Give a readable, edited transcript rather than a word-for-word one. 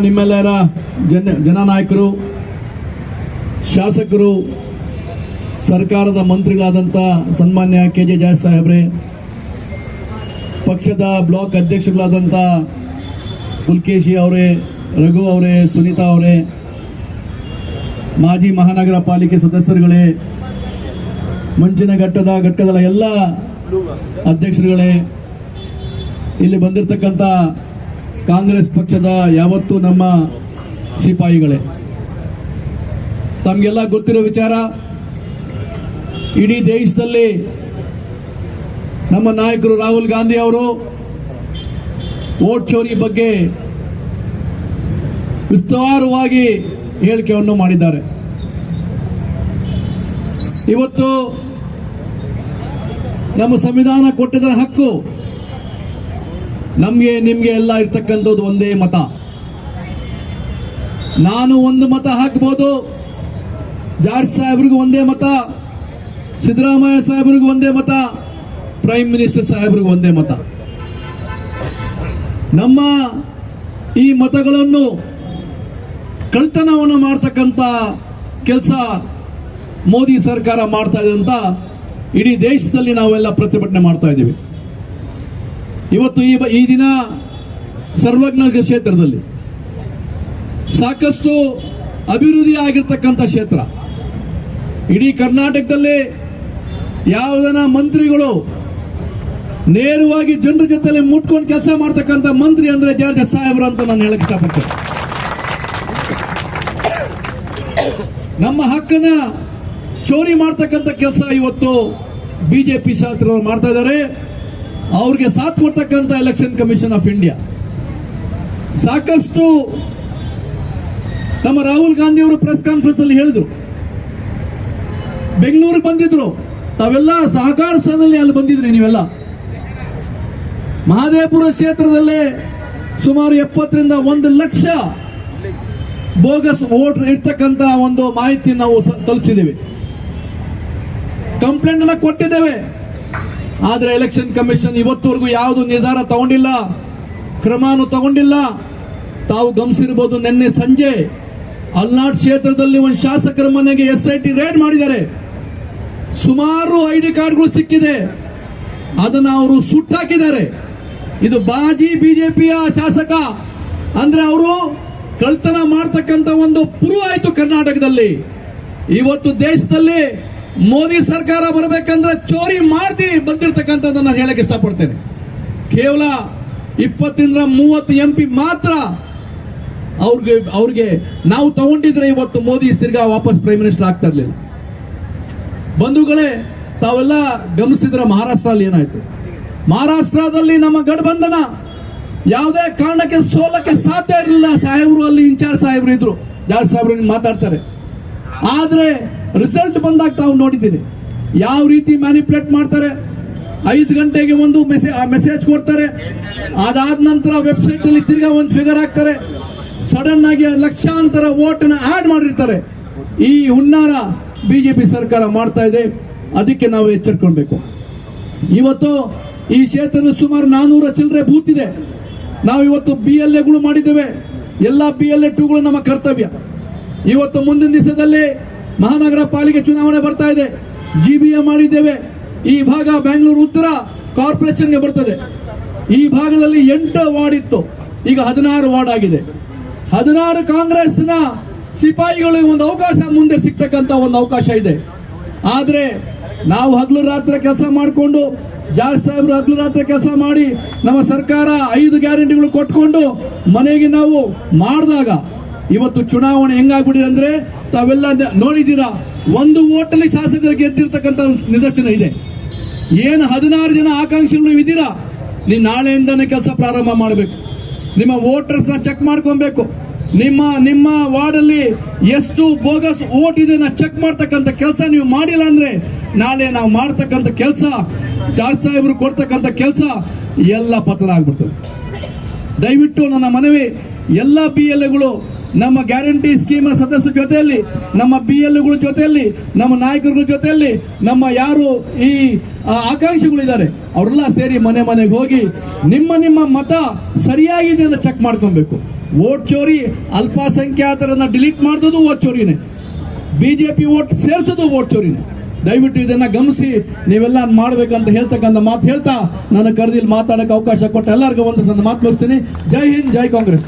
ನಿಮ್ಮೆಲ್ಲರ ಜನನಾಯಕರು, ಶಾಸಕರು, ಸರ್ಕಾರದ ಮಂತ್ರಿಗಳಾದಂಥ ಸನ್ಮಾನ್ಯ KJ ಜಾರ್ಜ್ ಸಾಹೇಬ್ರೆ, ಪಕ್ಷದ ಬ್ಲಾಕ್ ಅಧ್ಯಕ್ಷಗಳಾದಂಥ ಪುಲ್ಕೇಶಿ ಅವರೇ, ರಘು ಅವರೇ, ಸುನೀತಾ ಅವರೇ, ಮಾಜಿ ಮಹಾನಗರ ಪಾಲಿಕೆ ಸದಸ್ಯರುಗಳೇ, ಮುಂಚಿನ ಘಟ್ಟದ ಎಲ್ಲ ಅಧ್ಯಕ್ಷರುಗಳೇ, ಇಲ್ಲಿ ಬಂದಿರತಕ್ಕಂಥ ಕಾಂಗ್ರೆಸ್ ಪಕ್ಷದ ಯಾವತ್ತೂ ನಮ್ಮ ಸಿಪಾಯಿಗಳೇ, ತಮಗೆಲ್ಲ ಗೊತ್ತಿರೋ ವಿಚಾರ, ಇಡೀ ದೇಶದಲ್ಲಿ ನಮ್ಮ ನಾಯಕರು ರಾಹುಲ್ ಗಾಂಧಿ ಅವರು ವೋಟ್ ಚೋರಿ ಬಗ್ಗೆ ವಿಸ್ತಾರವಾಗಿ ಹೇಳಿಕೆಯನ್ನು ಮಾಡಿದ್ದಾರೆ. ಇವತ್ತು ನಮ್ಮ ಸಂವಿಧಾನ ಕೊಟ್ಟಿದ್ದರ ಹಕ್ಕು, ನಮಗೆ ನಿಮಗೆ ಎಲ್ಲ ಇರ್ತಕ್ಕಂಥದ್ದು ಒಂದೇ ಮತ. ನಾನು ಒಂದು ಮತ ಹಾಕಬಹುದು, ಜಾರ್ಜ್ ಸಾಹೇಬ್ರಿಗೂ ಒಂದೇ ಮತ, ಸಿದ್ದರಾಮಯ್ಯ ಸಾಹೇಬ್ರಿಗೂ ಒಂದೇ ಮತ, ಪ್ರೈಮ್ ಮಿನಿಸ್ಟರ್ ಸಾಹೇಬ್ರಿಗೂ ಒಂದೇ ಮತ. ನಮ್ಮ ಈ ಮತಗಳನ್ನು ಕಳ್ತನವನ್ನು ಮಾಡ್ತಕ್ಕಂಥ ಕೆಲಸ ಮೋದಿ ಸರ್ಕಾರ ಮಾಡ್ತಾ ಇದೆ ಅಂತ ಇಡೀ ದೇಶದಲ್ಲಿ ನಾವೆಲ್ಲ ಪ್ರತಿಭಟನೆ ಮಾಡ್ತಾ ಇದ್ದೀವಿ. ಇವತ್ತು ಈ ದಿನ ಸರ್ವಜ್ಞ ಕ್ಷೇತ್ರದಲ್ಲಿ ಸಾಕಷ್ಟು ಅಭಿವೃದ್ಧಿ ಆಗಿರ್ತಕ್ಕಂಥ ಕ್ಷೇತ್ರ. ಇಡೀ ಕರ್ನಾಟಕದಲ್ಲಿ ಯಾವುದನ್ನ ಮಂತ್ರಿಗಳು ನೇರವಾಗಿ ಜನರ ಜೊತೆಲಿ ಮುಟ್ಕೊಂಡು ಕೆಲಸ ಮಾಡ್ತಕ್ಕಂಥ ಮಂತ್ರಿ ಅಂದ್ರೆ ಜಾರ್ಜ್ ಸಾಹೇಬ್ರು ಅಂತ ನಾನು ಹೇಳಕ್ ಇಷ್ಟಪಡ್ತೇನೆ. ನಮ್ಮ ಹಕ್ಕನ್ನ ಚೋರಿ ಮಾಡ್ತಕ್ಕಂಥ ಕೆಲಸ ಇವತ್ತು ಬಿಜೆಪಿ ಶಾಸಕರು ಮಾಡ್ತಾ ಇದ್ದಾರೆ. ಅವ್ರಿಗೆ ಸಾಥ್ ಕೊಡ್ತಕ್ಕಂಥ ಎಲೆಕ್ಷನ್ ಕಮಿಷನ್ ಆಫ್ ಇಂಡಿಯಾ ಸಾಕಷ್ಟು ನಮ್ಮ ರಾಹುಲ್ ಗಾಂಧಿ ಅವರು ಪ್ರೆಸ್ ಕಾನ್ಫರೆನ್ಸ್ ಅಲ್ಲಿ ಹೇಳಿದ್ರು, ಬೆಂಗಳೂರಿಗೆ ಬಂದಿದ್ರು, ತಾವೆಲ್ಲ ಸಹಕಾರ ಸಭೆಯಲ್ಲಿ ಅಲ್ಲಿ ಬಂದಿದ್ರಿ. ನೀವೆಲ್ಲ ಮಹದೇವಪುರ ಕ್ಷೇತ್ರದಲ್ಲೇ ಸುಮಾರು 70ರಿಂದ 1 ಲಕ್ಷ ಬೋಗಸ್ ವೋಟ್ ಇರ್ತಕ್ಕಂಥ ಒಂದು ಮಾಹಿತಿ ನಾವು ತಲುಪಿಸಿದ್ದೇವೆ, ಕಂಪ್ಲೇಂಟ್ ಅನ್ನ ಕೊಟ್ಟಿದ್ದೇವೆ. ಆದರೆ ಎಲೆಕ್ಷನ್ ಕಮಿಷನ್ ಇವತ್ತವರೆಗೂ ಯಾವುದು ನಿರ್ಧಾರ ತಗೊಂಡಿಲ್ಲ, ಕ್ರಮನೂ ತಗೊಂಡಿಲ್ಲ. ತಾವು ಗಮನಿಸಿರಬಹುದು, ನಿನ್ನೆ ಸಂಜೆ ಅಲ್ನಾಡ್ ಕ್ಷೇತ್ರದಲ್ಲಿ ಒಂದು ಶಾಸಕರ ಮನೆಗೆ SIT ರೇಡ್ ಮಾಡಿದ್ದಾರೆ. ಸುಮಾರು ID ಕಾರ್ಡ್ಗಳು ಸಿಕ್ಕಿದೆ, ಅದನ್ನ ಅವರು ಸುಟ್ಟಾಕಿದ್ದಾರೆ. ಇದು ಬಾಜಿ ಬಿಜೆಪಿಯ ಶಾಸಕ ಅಂದ್ರೆ ಅವರು ಕಳ್ತನ ಮಾಡ್ತಕ್ಕಂಥ ಒಂದು ಪ್ರೂವ್ ಆಯ್ತು ಕರ್ನಾಟಕದಲ್ಲಿ. ಇವತ್ತು ದೇಶದಲ್ಲಿ ಮೋದಿ ಸರ್ಕಾರ ಬರಬೇಕಂದ್ರೆ ಚೋರಿ ಮಾಡ್ತಿ ಬಂದಿರತಕ್ಕಂಥದ್ದನ್ನ ಹೇಳಕ್ಕೆ ಇಷ್ಟಪಡ್ತೇನೆ. ಕೇವಲ 20ರಿಂದ 30 MP ಮಾತ್ರ ಅವ್ರಿಗೆ ನಾವು ತಗೊಂಡಿದ್ರೆ ಇವತ್ತು ಮೋದಿ ತಿರ್ಗಾ ವಾಪಸ್ ಪ್ರೈಮ್ ಮಿನಿಸ್ಟರ್ ಆಗ್ತಾ ಇರ್ಲಿಲ್ಲ. ಬಂಧುಗಳೇ, ತಾವೆಲ್ಲ ಗಮನಿಸಿದ್ರೆ ಮಹಾರಾಷ್ಟ್ರದಲ್ಲಿ ಏನಾಯ್ತು? ಮಹಾರಾಷ್ಟ್ರದಲ್ಲಿ ನಮ್ಮ ಗಠಬಂಧನ ಯಾವುದೇ ಕಾರಣಕ್ಕೆ ಸೋಲಕ್ಕೆ ಸಾಧ್ಯ ಇರಲಿಲ್ಲ. ಸಾಹೇಬರು ಅಲ್ಲಿ ಇನ್ಚಾರ್ಜ್ ಸಾಹೇಬರು ಇದ್ರು, ಜಾರ್ಜ್ ಸಾಹೇಬರು ಮಾತಾಡ್ತಾರೆ. ಆದ್ರೆ ರಿಸಲ್ಟ್ ಬಂದಾಗ ತಾವು ನೋಡಿದ್ದೀನಿ ಯಾವ ರೀತಿ ಮ್ಯಾನಿಪುಲೇಟ್ ಮಾಡ್ತಾರೆ. 5 ಗಂಟೆಗೆ ಒಂದು ಮೆಸೇಜ್ ಕೊಡ್ತಾರೆ, ಅದಾದ ನಂತರ ವೆಬ್ಸೈಟ್ ಅಲ್ಲಿ ತಿರ್ಗಾ ಒಂದು ಫಿಗರ್ ಹಾಕ್ತಾರೆ, ಸಡನ್ ಆಗಿ ಲಕ್ಷಾಂತರ ವೋಟ್ ನ ಆಡ್ ಮಾಡಿರ್ತಾರೆ. ಈ ಹುನ್ನಾರ ಬಿಜೆಪಿ ಸರ್ಕಾರ ಮಾಡ್ತಾ ಇದೆ. ಅದಕ್ಕೆ ನಾವು ಎಚ್ಚರಿಕೊಳ್ಬೇಕು. ಇವತ್ತು ಈ ಕ್ಷೇತ್ರದ ಸುಮಾರು 400 ಚಿಲ್ಲರೆ ಬೂತ್ ಇದೆ. ನಾವು ಇವತ್ತು BLAಗಳು ಮಾಡಿದ್ದೇವೆ. ಎಲ್ಲ BLA 2ಗಳು ನಮ್ಮ ಕರ್ತವ್ಯ. ಇವತ್ತು ಮುಂದಿನ ದಿವಸದಲ್ಲಿ ಮಹಾನಗರ ಪಾಲಿಕೆ ಚುನಾವಣೆ ಬರ್ತಾ ಇದೆ, GBA ಮಾಡಿದ್ದೇವೆ. ಈ ಭಾಗ ಬೆಂಗಳೂರು ಉತ್ತರ ಕಾರ್ಪೊರೇಷನ್ಗೆ ಬರ್ತದೆ. ಈ ಭಾಗದಲ್ಲಿ 8 ವಾರ್ಡ್ ಇತ್ತು, ಈಗ 16 ವಾರ್ಡ್ ಆಗಿದೆ. 16 ಕಾಂಗ್ರೆಸ್ನ ಸಿಪಾಯಿಗಳಿಗೆ ಒಂದು ಅವಕಾಶ ಮುಂದೆ ಸಿಗ್ತಕ್ಕಂಥ ಒಂದು ಅವಕಾಶ ಇದೆ. ಆದ್ರೆ ನಾವು ಹಗಲು ರಾತ್ರಿ ಕೆಲಸ ಮಾಡಿಕೊಂಡು, ಜಾರ್ಜ್ ಸಾಹೇಬ್ರು ಹಗಲು ರಾತ್ರಿ ಕೆಲಸ ಮಾಡಿ ನಮ್ಮ ಸರ್ಕಾರ 5 ಗ್ಯಾರಂಟಿಗಳು ಕೊಟ್ಕೊಂಡು ಮನೆಗೆ ನಾವು ಮಾಡಿದಾಗ ಇವತ್ತು ಚುನಾವಣೆ ಹೆಂಗಾಗ್ಬಿಟ್ಟಿದೆ ಅಂದ್ರೆ ತಾವೆಲ್ಲ ನೋಡಿದ್ದೀರಾ. 1 ವೋಟಲ್ಲಿ ಶಾಸಕರು ಗೆದ್ದಿರ್ತಕ್ಕಂಥ ನಿದರ್ಶನ ಇದೆ. ಏನು 16 ಜನ ಆಕಾಂಕ್ಷಿಗಳು ಇದ್ದೀರಾ, ನೀವು ನಾಳೆಯಿಂದಾನೇ ಕೆಲಸ ಪ್ರಾರಂಭ ಮಾಡಬೇಕು. ನಿಮ್ಮ ವೋಟರ್ಸ್ ನ ಚೆಕ್ ಮಾಡ್ಕೊಬೇಕು. ನಿಮ್ಮ ವಾರ್ಡ್ ಅಲ್ಲಿ ಎಷ್ಟು ಬೋಗಸ್ ವೋಟ್ ಇದೆ ಚೆಕ್ ಮಾಡ್ತಕ್ಕಂಥ ಕೆಲಸ ನೀವು ಮಾಡಿಲ್ಲ ಅಂದ್ರೆ ನಾಳೆ ನಾವು ಮಾಡ್ತಕ್ಕಂಥ ಕೆಲಸ, ಜಾರ್ಜ್ ಸಾಹೇಬರು ಕೊಡ್ತಕ್ಕಂಥ ಕೆಲಸ ಎಲ್ಲ ಪತನ ಆಗ್ಬಿಡ್ತದೆ. ದಯವಿಟ್ಟು ನನ್ನ ಮನವಿ, ಎಲ್ಲ BLAಗಳು ನಮ್ಮ ಗ್ಯಾರಂಟಿ ಸ್ಕೀಮ್ ಸದಸ್ಯರ ಜೊತೆಯಲ್ಲಿ, ನಮ್ಮ BLAಗಳ ಜೊತೆಯಲ್ಲಿ, ನಮ್ಮ ನಾಯಕರುಗಳ ಜೊತೆಯಲ್ಲಿ, ನಮ್ಮ ಯಾರು ಈ ಆಕಾಂಕ್ಷಿಗಳಿದ್ದಾರೆ ಅವರೆಲ್ಲ ಸೇರಿ ಮನೆಗೆ ಹೋಗಿ ನಿಮ್ಮ ಮತ ಸರಿಯಾಗಿದೆ ಅಂತ ಚೆಕ್ ಮಾಡ್ಕೊಬೇಕು. ವೋಟ್ ಚೋರಿ, ಅಲ್ಪಸಂಖ್ಯಾತರನ್ನ ಡಿಲೀಟ್ ಮಾಡೋದು ವೋಟ್ ಚೋರಿನೇ, ಬಿಜೆಪಿ ವೋಟ್ ಸೇರಿಸೋದು ವೋಟ್ ಚೋರಿನೇ. ದಯವಿಟ್ಟು ಇದನ್ನ ಗಮನಿಸಿ ನೀವೆಲ್ಲ ಮಾಡ್ಬೇಕಂತ ಹೇಳ್ತಕ್ಕಂಥ ಮಾತು ಹೇಳ್ತಾ, ನಾನು ಕರೆದಿಲ್ಲಿ ಮಾತಾಡಕ್ಕೆ ಅವಕಾಶ ಕೊಟ್ಟ ಎಲ್ಲರಿಗೂ ಒಂದು ಮಾತು ಮುಗಿಸ್ತೀನಿ. ಜೈ ಹಿಂದ್, ಜೈ ಕಾಂಗ್ರೆಸ್.